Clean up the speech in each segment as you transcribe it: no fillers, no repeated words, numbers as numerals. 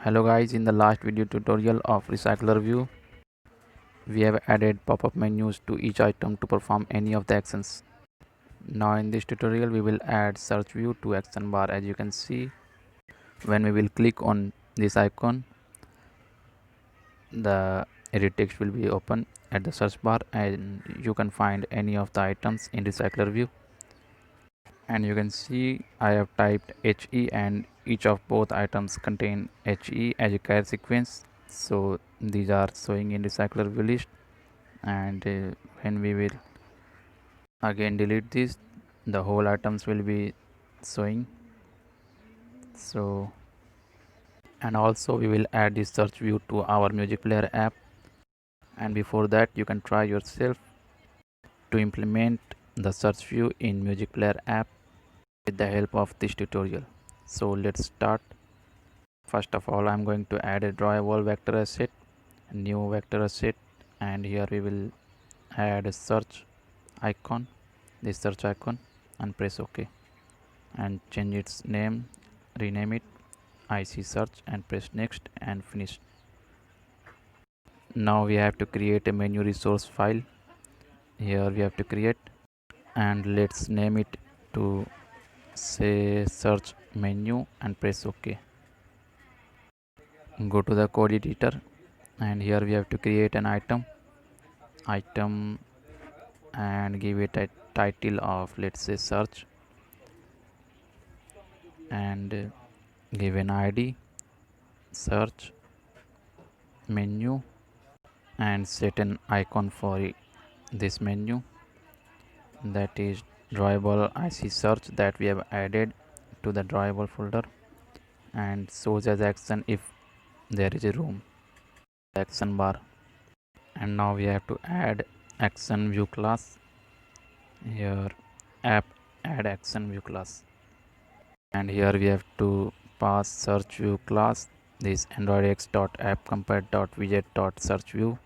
Hello guys, in the last video tutorial of Recycler View, we have added pop-up menus to each item to perform any of the actions. Now in this tutorial we will add search view to action bar. As you can see, when we will click on this icon, the edit text will be open at the search bar and you can find any of the items in Recycler View. And you can see I have typed HE and each of both items contain HE as a carry sequence, so these are showing in Recycler View list. And when we will again delete this, the whole items will be showing. So, and also we will add this search view to our music player app, and before that you can try yourself to implement the search view in music player app with the help of this tutorial. So let's start. First of all, I'm going to add a drawable vector asset, new vector asset, and here we will add a search icon, this search icon, and press OK and change its name, rename it IC search, and press next and finish. Now we have to create a menu resource file. Here we have to create, and let's name it to say search menu and press OK. Go to the code editor, and here we have to create an item and give it a title of, let's say, search, and give an ID search menu and set an icon for this menu, that is drawable IC search that we have added to the drawable folder, and shows as action if there is a room action bar. And now we have to add action view class. Here app add action view class, and here we have to pass search view class this androidx.appcompare.widget.search view.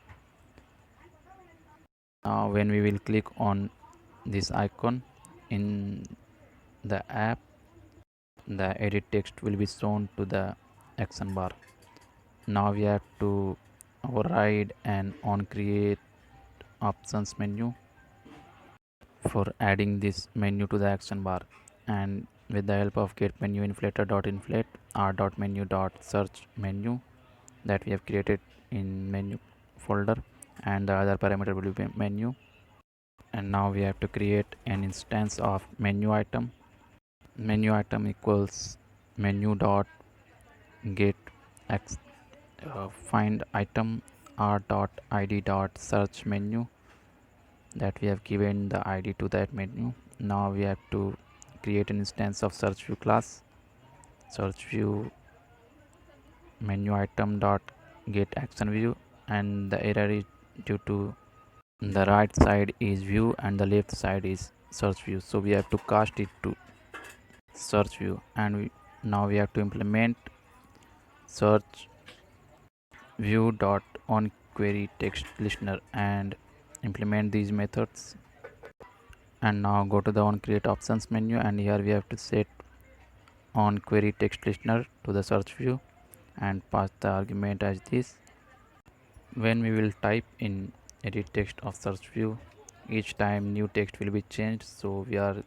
Now when we will click on this icon in the app, the edit text will be shown to the action bar. Now we have to override and on create options menu for adding this menu to the action bar, and with the help of get menu inflator.inflate r.menu.search menu that we have created in menu folder, and the other parameter will be menu. And now we have to create an instance of menu item equals menu dot get find item r dot id dot search menu that we have given the id to that menu. Now we have to create an instance of search view class, search view menu item dot get action view, and the error is due to the right side is view and the left side is search view, so we have to cast it to search view. And now we have to implement search view dot on query text listener and implement these methods. And now go to the on create options menu, and here we have to set on query text listener to the search view and pass the argument as this. When we will type in edit text of search view, each time new text will be changed, so we are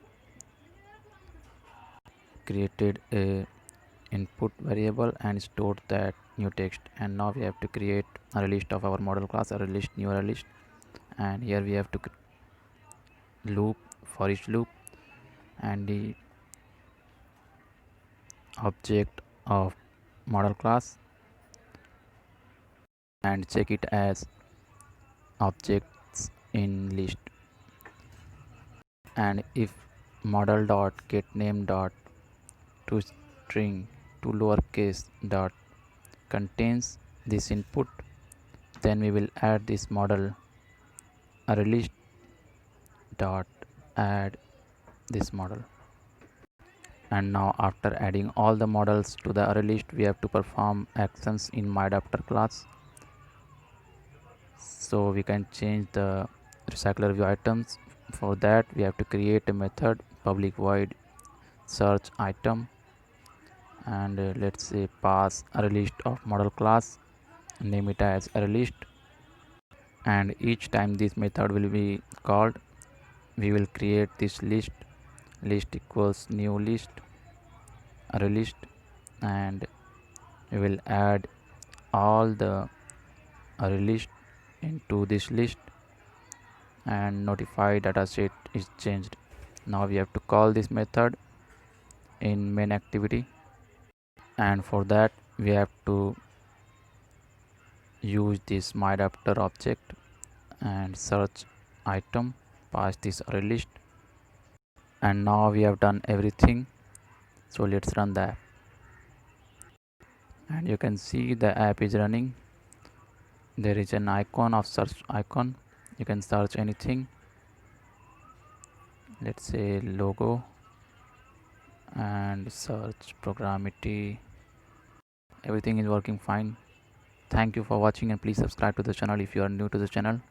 created a input variable and stored that new text. And now we have to create a list of our model class, a list, new list, and here we have to loop for each loop, and the object of model class and check it as objects in list. And if model dot get name dot to string to lowercase dot contains this input, then we will add this model array list dot add this model. And now after adding all the models to the array list, we have to perform actions in myAdapter class, so we can change the recycler view items. For that we have to create a method public void search item, and let's say pass array list of model class, name it as array list, and each time this method will be called, we will create this list equals new list array list, and we will add all the array list into this list and notify dataset is changed. Now we have to call this method in main activity, and for that we have to use this myAdapter object and search item, pass this array list, and now we have done everything. So let's run the app, and you can see the app is running. There is an icon of search icon, you can search anything, let's say logo, and search programmity. Everything is working fine. Thank you for watching, and please subscribe to the channel if you are new to the channel.